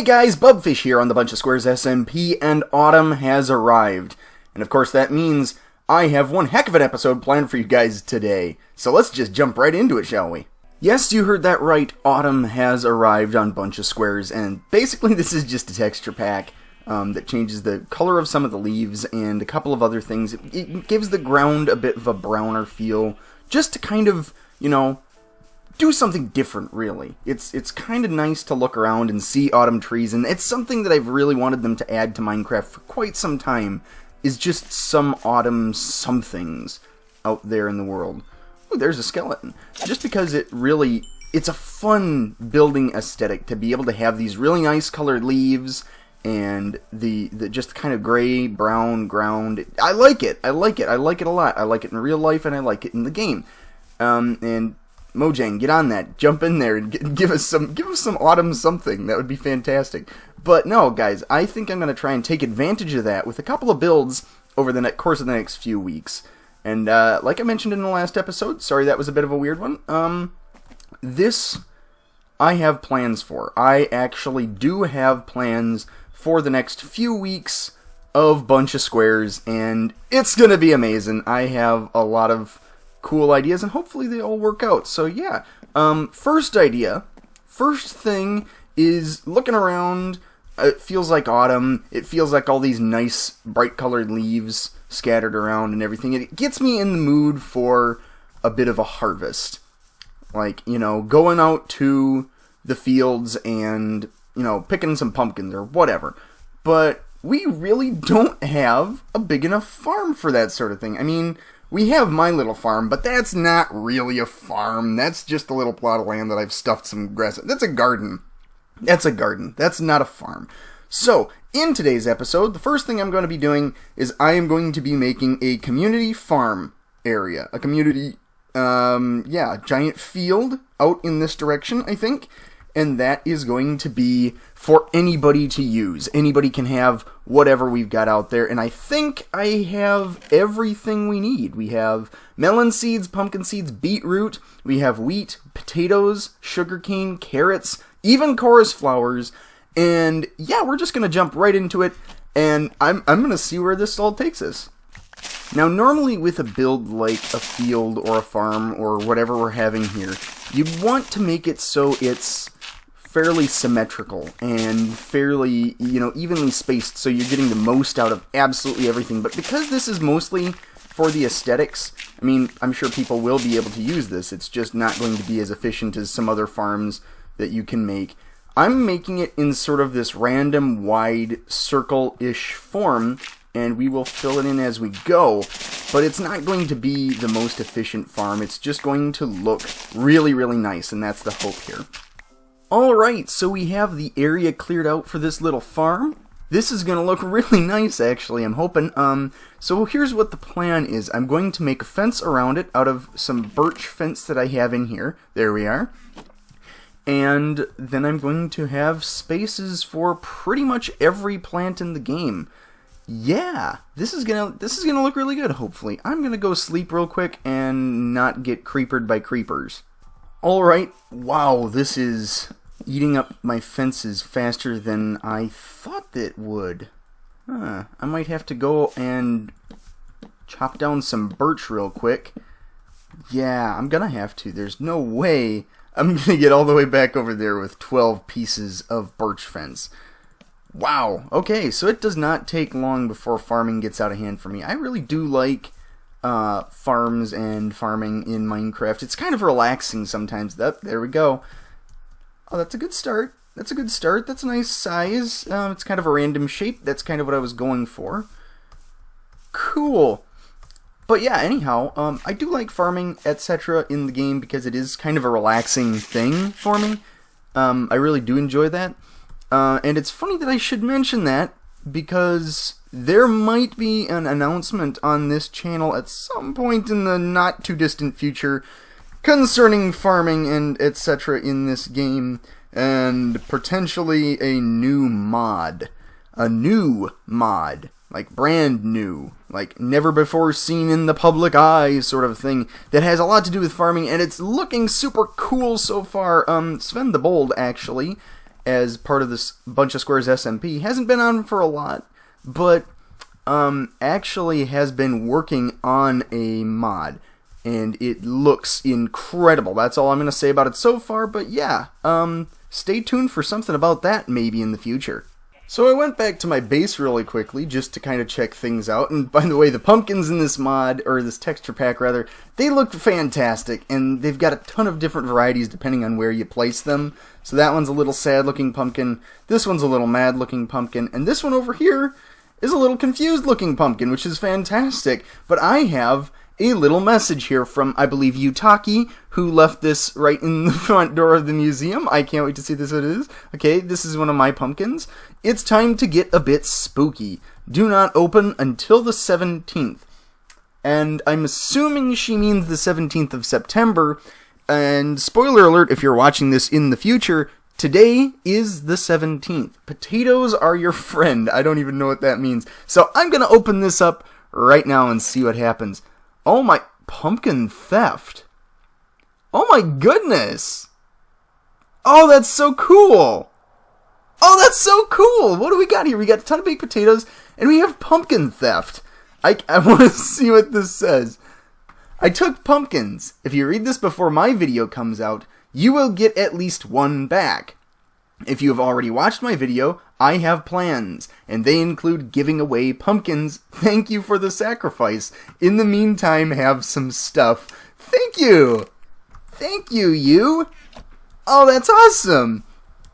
Hey guys, Bubfish here on the BunchaSquares SMP, and autumn has arrived. And of course that means I have one heck of an episode planned for you guys today. So let's just jump right into it, shall we? Yes, you heard that right, autumn has arrived on BunchaSquares, and basically this is just a texture pack that changes the color of some of the leaves and a couple of other things. It gives the ground a bit of a browner feel, just to kind of, do something different, really. It's kind of nice to look around and see autumn trees, and it's something that I've really wanted them to add to Minecraft for quite some time, is just some autumn somethings out there in the world. Ooh, there's a skeleton. Just because it's a fun building aesthetic to be able to have these really nice colored leaves and the just kind of gray, brown ground. I like it. I like it a lot. I like it in real life, and I like it in the game. And Mojang, get on that. Jump in there and give us some autumn something. That would be fantastic. But no, guys, I think I'm going to try and take advantage of that with a couple of builds over the course of the next few weeks. And like I mentioned in the last episode, sorry that was a bit of a weird one, this I have plans for. I actually do have plans for the next few weeks of BunchaSquares, and it's going to be amazing. I have a lot of cool ideas, and hopefully they all work out. So yeah, first thing is looking around. It feels like autumn. It feels like all these nice bright colored leaves scattered around and everything. It gets me in the mood for a bit of a harvest. Like, going out to the fields and, picking some pumpkins or whatever. But we really don't have a big enough farm for that sort of thing. I mean, we have my little farm, but that's not really a farm. That's just a little plot of land that I've stuffed some grass. That's a garden. That's a garden. That's not a farm. So, in today's episode, the first thing I'm going to be doing is I am going to be making a community farm area. A community, giant field out in this direction, I think. And that is going to be for anybody to use. Anybody can have whatever we've got out there. And I think I have everything we need. We have melon seeds, pumpkin seeds, beetroot. We have wheat, potatoes, sugarcane, carrots, even chorus flowers. And yeah, we're just going to jump right into it. And I'm going to see where this all takes us. Now, normally with a build like a field or a farm or whatever we're having here, you want to make it so it's fairly symmetrical and fairly, evenly spaced, so you're getting the most out of absolutely everything. But because this is mostly for the aesthetics, I mean, I'm sure people will be able to use this. It's just not going to be as efficient as some other farms that you can make. I'm making it in sort of this random wide circle-ish form, and we will fill it in as we go, but it's not going to be the most efficient farm. It's just going to look really, really nice, and that's the hope here. Alright, so we have the area cleared out for this little farm. This is going to look really nice, actually, I'm hoping. So here's what the plan is. I'm going to make a fence around it out of some birch fence that I have in here. There we are. And then I'm going to have spaces for pretty much every plant in the game. Yeah, this is gonna look really good, hopefully. I'm gonna go sleep real quick and not get creepered by creepers. Alright, wow, this is eating up my fences faster than I thought it would. I might have to go and chop down some birch real quick. Yeah, I'm gonna have to. There's no way I'm gonna get all the way back over there with 12 pieces of birch fence. Wow, okay, so it does not take long before farming gets out of hand for me. I really do like farms and farming in Minecraft. It's kind of relaxing sometimes. There we go. Oh, that's a good start. That's a nice size. It's kind of a random shape. That's kind of what I was going for. Cool. But yeah, anyhow, I do like farming, etc. in the game because it is kind of a relaxing thing for me. I really do enjoy that. And it's funny that I should mention that, because there might be an announcement on this channel at some point in the not-too-distant future concerning farming and etc. in this game, and potentially a new mod. A new mod. Like brand new. Like never before seen in the public eye sort of thing that has a lot to do with farming, and it's looking super cool so far. Sven the Bold, actually, as part of this BunchaSquares SMP. Hasn't been on for a lot, but actually has been working on a mod, and it looks incredible. That's all I'm going to say about it so far, but yeah, stay tuned for something about that maybe in the future. So I went back to my base really quickly just to kind of check things out, and by the way, the pumpkins in this mod, or this texture pack rather, they look fantastic, and they've got a ton of different varieties depending on where you place them. So that one's a little sad looking pumpkin, this one's a little mad looking pumpkin, and this one over here is a little confused looking pumpkin, which is fantastic. But I have a little message here from, I believe, Yutaki, who left this right in the front door of the museum. I can't wait to see this. What it is. Okay, this is one of my pumpkins. It's time to get a bit spooky. Do not open until the 17th. And I'm assuming she means the 17th of September. And spoiler alert, if you're watching this in the future, today is the 17th. Potatoes are your friend. I don't even know what that means. So I'm going to open this up right now and see what happens. Oh my, pumpkin theft. Oh my goodness. Oh, that's so cool. Oh, that's so cool. What do we got here? We got a ton of baked potatoes, and we have pumpkin theft. I want to see what this says. I took pumpkins. If you read this before my video comes out, you will get at least one back. If you have already watched my video, I have plans, and they include giving away pumpkins. Thank you for the sacrifice. In the meantime, have some stuff. Thank you! Thank you, you! Oh, that's awesome!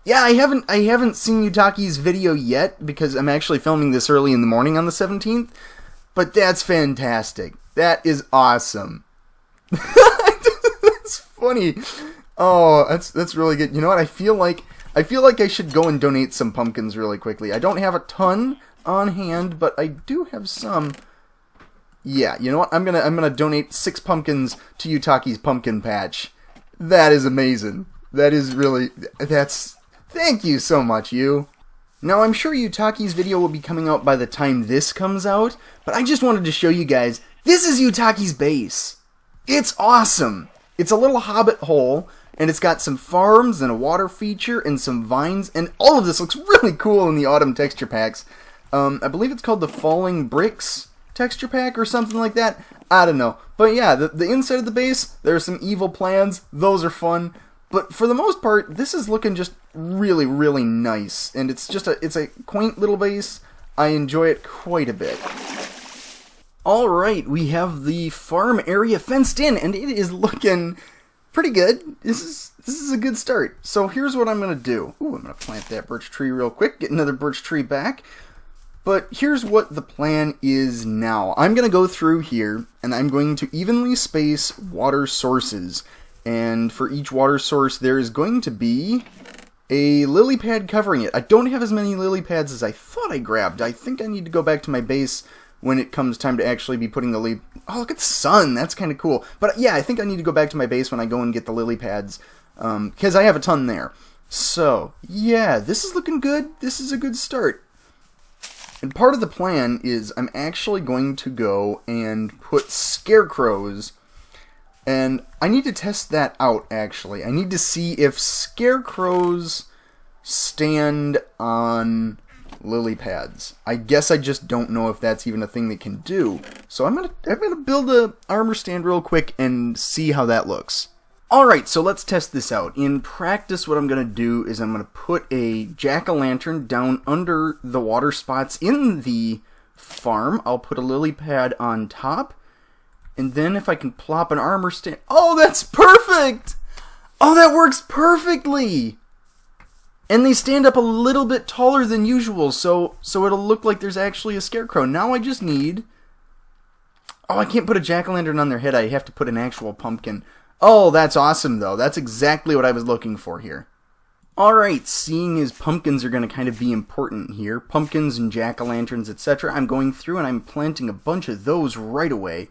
Yeah, I haven't seen Yutaki's video yet, because I'm actually filming this early in the morning on the 17th, but that's fantastic. That is awesome. That's funny. Oh, that's really good. You know what? I feel like I should go and donate some pumpkins really quickly. I don't have a ton on hand, but I do have some. Yeah, you know what? I'm gonna donate 6 pumpkins to Yutaki's pumpkin patch. That is amazing. That is really, thank you so much, you. Now, I'm sure Yutaki's video will be coming out by the time this comes out, but I just wanted to show you guys, this is Yutaki's base. It's awesome. It's a little hobbit hole, and it's got some farms and a water feature and some vines, and all of this looks really cool in the autumn texture packs. I believe it's called the Falling Bricks texture pack or something like that. I don't know. But yeah, the inside of the base, there are some evil plans. Those are fun. But for the most part, this is looking just really, really nice. And it's just it's a quaint little base. I enjoy it quite a bit. Alright, we have the farm area fenced in, and it is looking pretty good. This is a good start. So here's what I'm going to do. Ooh, I'm going to plant that birch tree real quick, get another birch tree back. But here's what the plan is now. I'm going to go through here, and I'm going to evenly space water sources. And for each water source, there is going to be a lily pad covering it. I don't have as many lily pads as I thought I grabbed. I think I need to go back to my base when it comes time to actually be putting the lily... Oh, look at the sun! That's kind of cool. But yeah, I think I need to go back to my base when I go and get the lily pads, because I have a ton there. So, yeah, this is looking good. This is a good start. And part of the plan is I'm actually going to go and put scarecrows, and I need to test that out, actually. I need to see if scarecrows stand on lily pads. I guess I just don't know if that's even a thing they can do. So I'm gonna build a armor stand real quick and see how that looks. Alright, so let's test this out. In practice, what I'm going to do is I'm going to put a jack-o'-lantern down under the water spots in the farm. I'll put a lily pad on top. And then if I can plop an armor stand... Oh, that's perfect! Oh, that works perfectly! And they stand up a little bit taller than usual, so it'll look like there's actually a scarecrow. Now I just need... Oh, I can't put a jack-o'-lantern on their head. I have to put an actual pumpkin. Oh, that's awesome, though. That's exactly what I was looking for here. Alright, seeing as pumpkins are going to kind of be important here, pumpkins and jack-o'-lanterns, etc., I'm going through and I'm planting a bunch of those right away.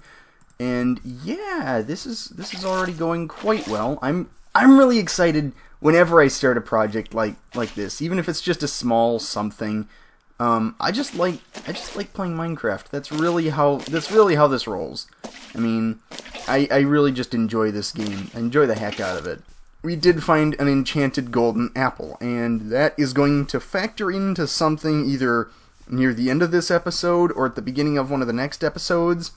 And yeah, this is already going quite well. I'm really excited whenever I start a project like this, even if it's just a small something. I just like playing Minecraft. That's really how this rolls. I mean, I really just enjoy this game. I enjoy the heck out of it. we did find an enchanted golden apple, and that is going to factor into something either near the end of this episode or at the beginning of one of the next episodes.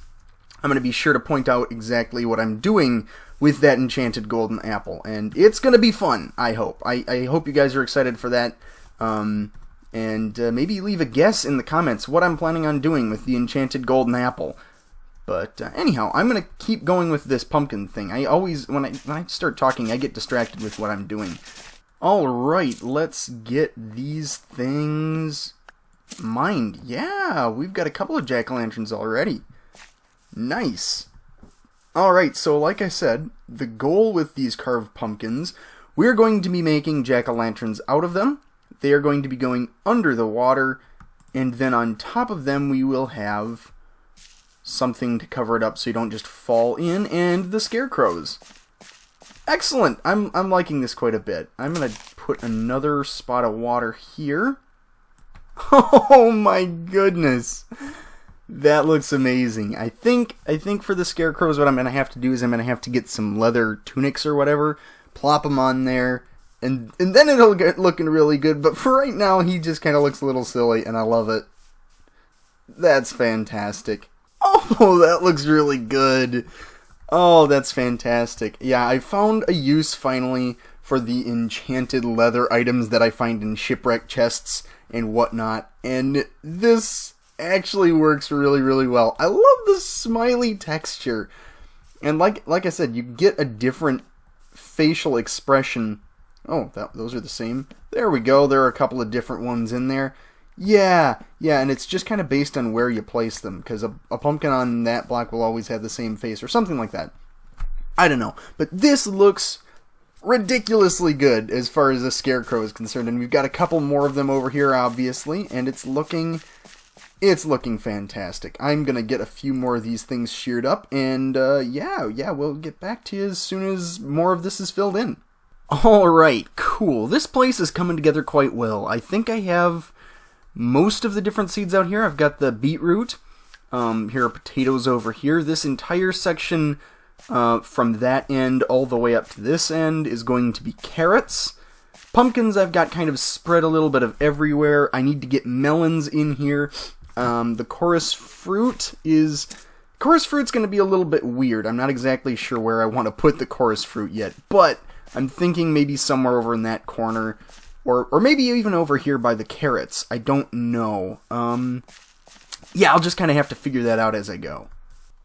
I'm going to be sure to point out exactly what I'm doing with that enchanted golden apple, and it's going to be fun, I hope. I hope you guys are excited for that, and maybe leave a guess in the comments what I'm planning on doing with the enchanted golden apple. But anyhow, I'm going to keep going with this pumpkin thing. I always, when I start talking, I get distracted with what I'm doing. Alright, let's get these things mined. Yeah, we've got a couple of jack-o'-lanterns already. Nice. Alright, so like I said, the goal with these carved pumpkins, we're going to be making jack-o'-lanterns out of them. They are going to be going under the water, and then on top of them we will have something to cover it up so you don't just fall in, and the scarecrows. Excellent! I'm liking this quite a bit. I'm going to put another spot of water here. Oh my goodness! That looks amazing. I think for the scarecrows what I'm going to have to do is I'm going to have to get some leather tunics or whatever, plop them on there, and then it'll get looking really good. But for right now, he just kind of looks a little silly, and I love it. That's fantastic. Oh, that looks really good. Oh, that's fantastic. Yeah, I found a use finally for the enchanted leather items that I find in shipwreck chests and whatnot, and this actually works really, really well. I love the smiley texture, and like I said, you get a different facial expression. Oh, those are the same. There we go. There are a couple of different ones in there. Yeah, and it's just kind of based on where you place them, because a pumpkin on that block will always have the same face, or something like that. I don't know, but this looks ridiculously good as far as the scarecrow is concerned, and we've got a couple more of them over here, obviously, and it's looking fantastic. I'm gonna get a few more of these things sheared up, and yeah, we'll get back to you as soon as more of this is filled in. Alright, cool. This place is coming together quite well. I think I have most of the different seeds out here. I've got the beetroot. Here are potatoes over here. This entire section from that end all the way up to this end is going to be carrots. Pumpkins I've got kind of spread a little bit of everywhere. I need to get melons in here. The chorus fruit's going to be a little bit weird. I'm not exactly sure where I want to put the chorus fruit yet, but I'm thinking maybe somewhere over in that corner. Or maybe even over here by the carrots. I don't know. Yeah, I'll just kind of have to figure that out as I go.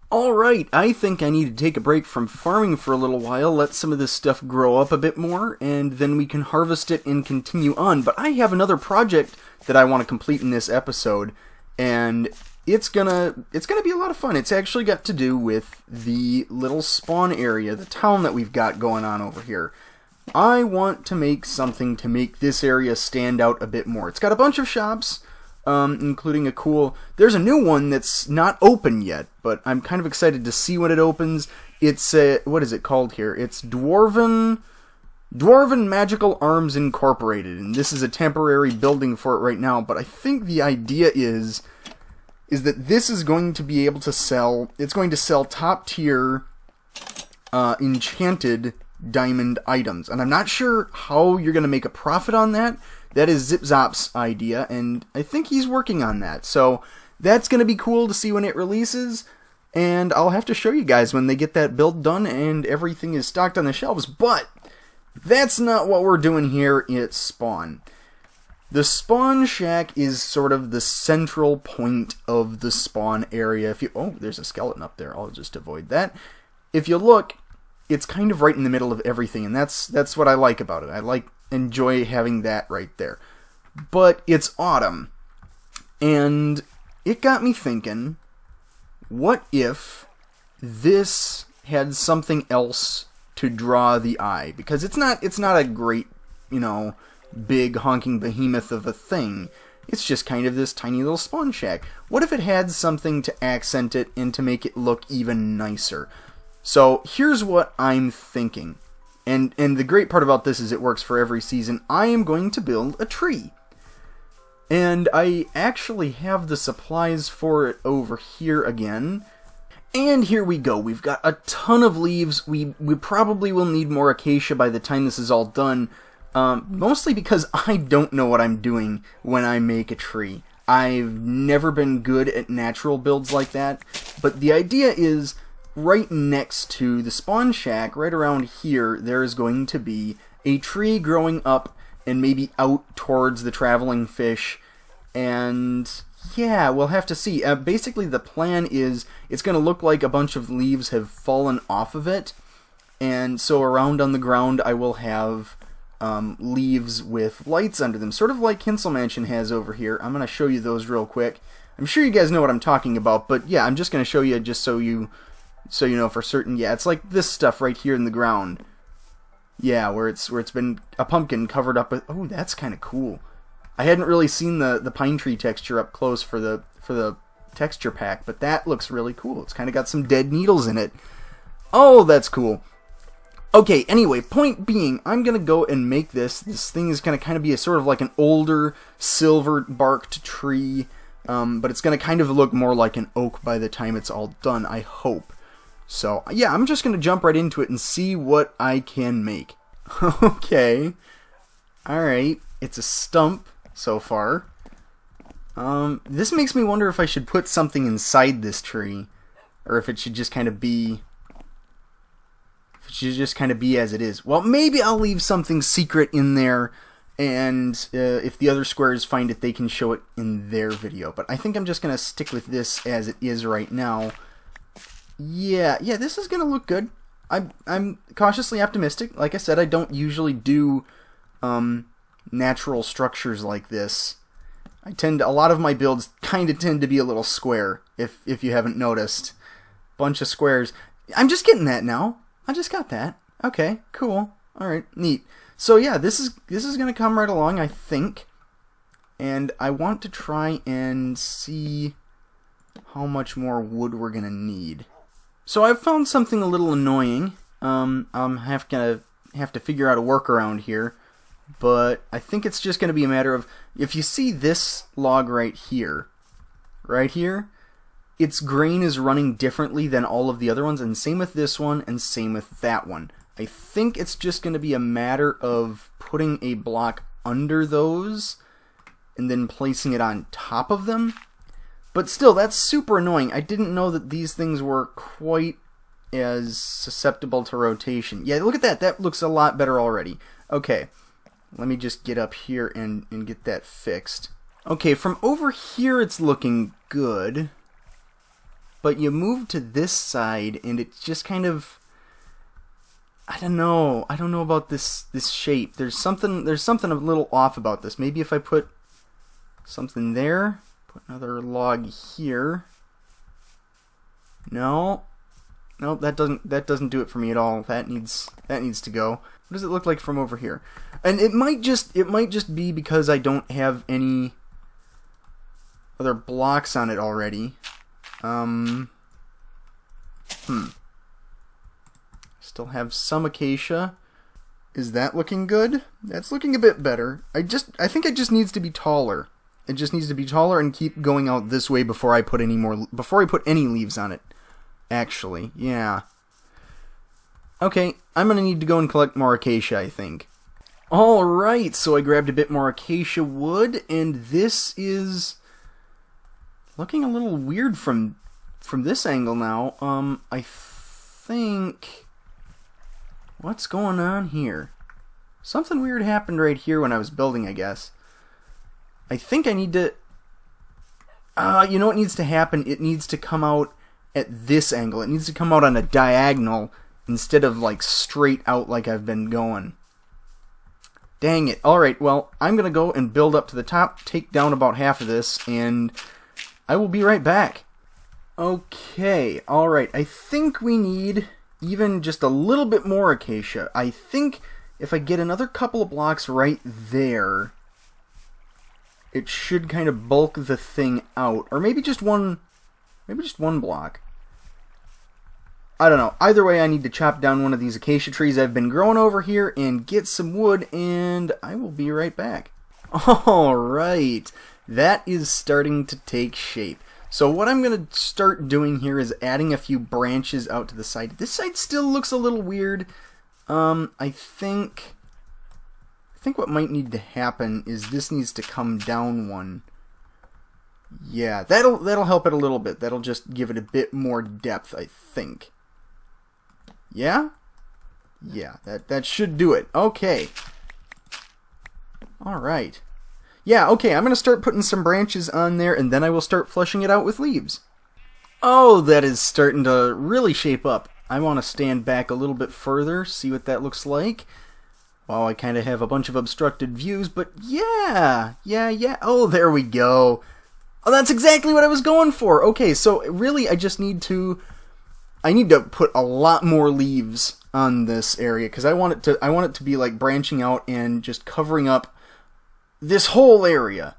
Alright, I think I need to take a break from farming for a little while, let some of this stuff grow up a bit more, and then we can harvest it and continue on. But I have another project that I want to complete in this episode, and it's gonna be a lot of fun. It's actually got to do with the little spawn area, the town that we've got going on over here. I want to make something to make this area stand out a bit more. It's got a bunch of shops, including there's a new one that's not open yet, but I'm kind of excited to see when it opens. It's what is it called here? It's Dwarven Magical Arms Incorporated, and this is a temporary building for it right now, but I think the idea is that this is going to be able to sell, it's going to sell top tier enchanted diamond items, and I'm not sure how you're going to make a profit on that. That is Zip Zop's idea, and I think he's working on that, so that's going to be cool to see when it releases, and I'll have to show you guys when they get that build done and everything is stocked on the shelves. But that's not what we're doing here at Spawn. The Spawn Shack is sort of the central point of the Spawn area. Oh, there's a skeleton up there. I'll just avoid that. If you look, it's kind of right in the middle of everything, and that's what I like about it. I enjoy having that right there. But it's autumn, and it got me thinking, what if this had something else to draw the eye? Because it's not a great, big honking behemoth of a thing. It's just kind of this tiny little spawn shack. What if it had something to accent it and to make it look even nicer? So here's what I'm thinking. And the great part about this is it works for every season. I am going to build a tree. And I actually have the supplies for it over here again. And here we go. We've got a ton of leaves. We probably will need more acacia by the time this is all done. Mostly because I don't know what I'm doing when I make a tree. I've never been good at natural builds like that. But the idea is, right next to the spawn shack, right around here, there is going to be a tree growing up and maybe out towards the traveling fish. And yeah, we'll have to see. Basically, the plan is it's going to look like a bunch of leaves have fallen off of it. And so around on the ground, I will have leaves with lights under them, sort of like Kinsel Mansion has over here. I'm going to show you those real quick. I'm sure you guys know what I'm talking about, but yeah, I'm just going to show you just so you know for certain. Yeah, it's like this stuff right here in the ground. Yeah, where it's been a pumpkin covered up with. Oh, that's kind of cool. I hadn't really seen the pine tree texture up close for the texture pack, but that looks really cool. It's kind of got some dead needles in it. Oh, that's cool. Okay, anyway, point being, I'm going to go and make this. This thing is going to kind of be a sort of like an older silver-barked tree, but it's going to kind of look more like an oak by the time it's all done, I hope. So, yeah, I'm just going to jump right into it and see what I can make. Okay. Alright, it's a stump so far. This makes me wonder if I should put something inside this tree, or if it should just kind of be... as it is. Well, maybe I'll leave something secret in there, and if the other squares find it, they can show it in their video. But I think I'm just going to stick with this as it is right now. Yeah, this is going to look good. I'm cautiously optimistic. Like I said, I don't usually do natural structures like this. A lot of my builds kind of tend to be a little square, if you haven't noticed. Bunch of squares. I'm just getting that now. I just got that. Okay, cool. Alright, neat. So yeah, this is going to come right along, I think. And I want to try and see how much more wood we're going to need. So I've found something a little annoying. I'm have to figure out a workaround here. But I think it's just going to be a matter of, if you see this log right here, its grain is running differently than all of the other ones, and same with this one, and same with that one. I think it's just going to be a matter of putting a block under those, and then placing it on top of them. But still, that's super annoying. I didn't know that these things were quite as susceptible to rotation. Yeah, look at that. That looks a lot better already. Okay, let me just get up here and get that fixed. Okay, from over here it's looking good. But you move to this side, and it's just kind of... I don't know about this shape. There's something a little off about this. Maybe if I put something there, put another log here. No, that doesn't do it for me at all. That needs to go. What does it look like from over here? And it might just be because I don't have any other blocks on it already. Still have some acacia. Is that looking good? That's looking a bit better. I think it just needs to be taller. It just needs to be taller and keep going out this way before I put any leaves on it. Actually, yeah. Okay, I'm gonna need to go and collect more acacia, I think. Alright, so I grabbed a bit more acacia wood, and this is looking a little weird from this angle now. I think... What's going on here? Something weird happened right here when I was building, I guess. I think I need to... you know what needs to happen? It needs to come out at this angle. It needs to come out on a diagonal instead of like straight out like I've been going. Dang it. Alright, well, I'm going to go and build up to the top, take down about half of this, and I will be right back. Okay, alright, I think we need even just a little bit more acacia. I think if I get another couple of blocks right there, it should kind of bulk the thing out. Or maybe just one block. I don't know. Either way, I need to chop down one of these acacia trees I've been growing over here and get some wood, and I will be right back. Alright, that is starting to take shape. So what I'm going to start doing here is adding a few branches out to the side. This side still looks a little weird. I think what might need to happen is this needs to come down one. Yeah, that'll help it a little bit. That'll just give it a bit more depth, I think. Yeah? Yeah, that should do it. Okay. Alright. Yeah, okay, I'm going to start putting some branches on there, and then I will start flushing it out with leaves. Oh, that is starting to really shape up. I want to stand back a little bit further, see what that looks like. Wow, I kind of have a bunch of obstructed views, but yeah. Oh, there we go. Oh, that's exactly what I was going for. Okay, so really I just need to... I need to put a lot more leaves on this area, because I want it to be like branching out and just covering up this whole area,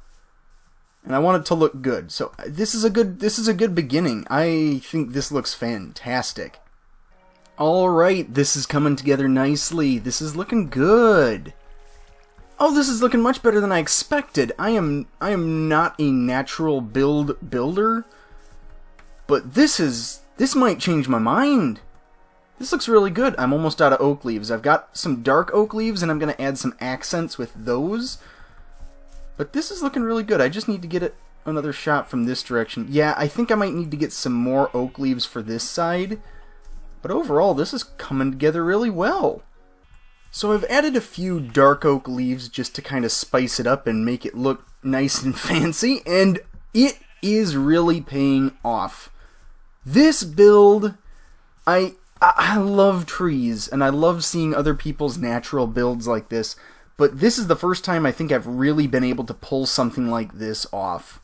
and I want it to look good. So this is a good beginning. I think this looks fantastic. All right, this is coming together nicely. This is looking good. Oh, this is looking much better than I expected. I am not a natural builder, but this might change my mind. This looks really good. I'm almost out of oak leaves. I've got some dark oak leaves, and I'm going to add some accents with those. But this is looking really good. I just need to get another shot from this direction. Yeah, I think I might need to get some more oak leaves for this side. But overall, this is coming together really well. So I've added a few dark oak leaves just to kind of spice it up and make it look nice and fancy. And it is really paying off. This build, I love trees, and I love seeing other people's natural builds like this. But this is the first time I think I've really been able to pull something like this off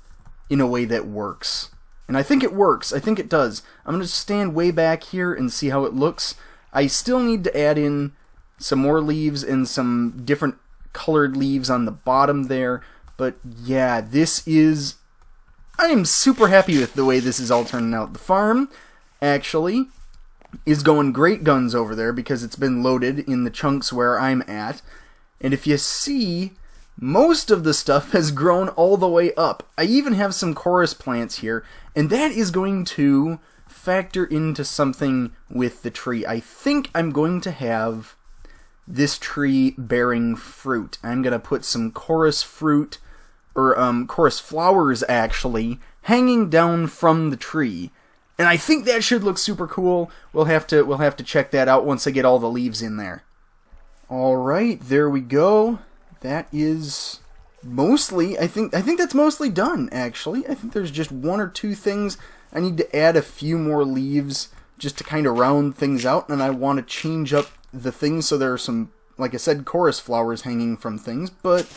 in a way that works. And I think it works. I think it does. I'm going to stand way back here and see how it looks. I still need to add in some more leaves and some different colored leaves on the bottom there. But yeah, I am super happy with the way this is all turning out. The farm, actually, is going great guns over there because it's been loaded in the chunks where I'm at. And if you see, most of the stuff has grown all the way up. I even have some chorus plants here, and that is going to factor into something with the tree. I think I'm going to have this tree bearing fruit. I'm going to put some chorus fruit, or chorus flowers actually, hanging down from the tree. And I think that should look super cool. We'll have to check that out once I get all the leaves in there. Alright, there we go. That is mostly, I think that's mostly done, actually. I think there's just one or two things. I need to add a few more leaves just to kind of round things out, and I want to change up the things so there are some, like I said, chorus flowers hanging from things. But,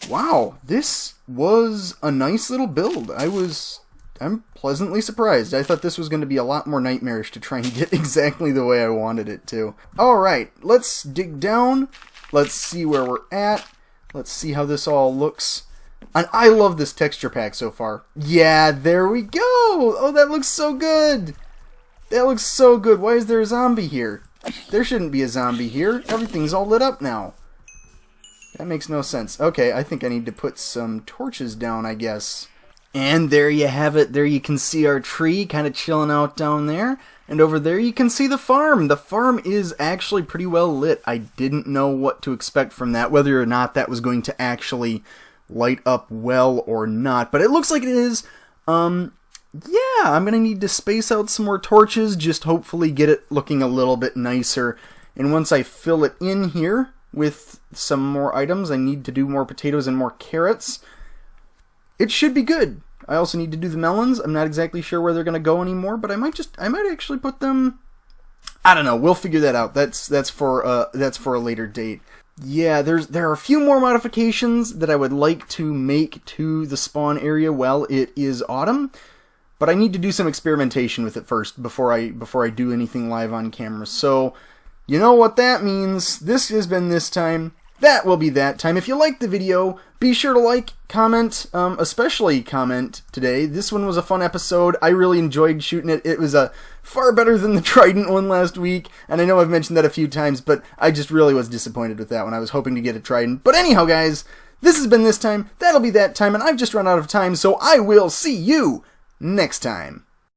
wow, this was a nice little build. I'm pleasantly surprised. I thought this was going to be a lot more nightmarish to try and get exactly the way I wanted it to. Alright, let's dig down. Let's see where we're at. Let's see how this all looks. And I love this texture pack so far. Yeah, there we go! Oh, that looks so good! That looks so good. Why is there a zombie here? There shouldn't be a zombie here. Everything's all lit up now. That makes no sense. Okay, I think I need to put some torches down, I guess. And there you have it. There you can see our tree kind of chilling out down there. And over there you can see the farm. The farm is actually pretty well lit. I didn't know what to expect from that, whether or not that was going to actually light up well or not. But it looks like it is. Yeah, I'm going to need to space out some more torches, just hopefully get it looking a little bit nicer. And once I fill it in here with some more items, I need to do more potatoes and more carrots. It should be good. I also need to do the melons. I'm not exactly sure where they're going to go anymore, but I might actually put them... I don't know. We'll figure that out. That's for a later date. Yeah, there are a few more modifications that I would like to make to the spawn area while it is autumn, but I need to do some experimentation with it first before I do anything live on camera. So, you know what that means. This has been this time. That will be that time. If you liked the video, be sure to like, comment, especially comment today. This one was a fun episode. I really enjoyed shooting it. It was far better than the Trident one last week, and I know I've mentioned that a few times, but I just really was disappointed with that one. I was hoping to get a Trident. But anyhow, guys, this has been this time. That'll be that time, and I've just run out of time, so I will see you next time.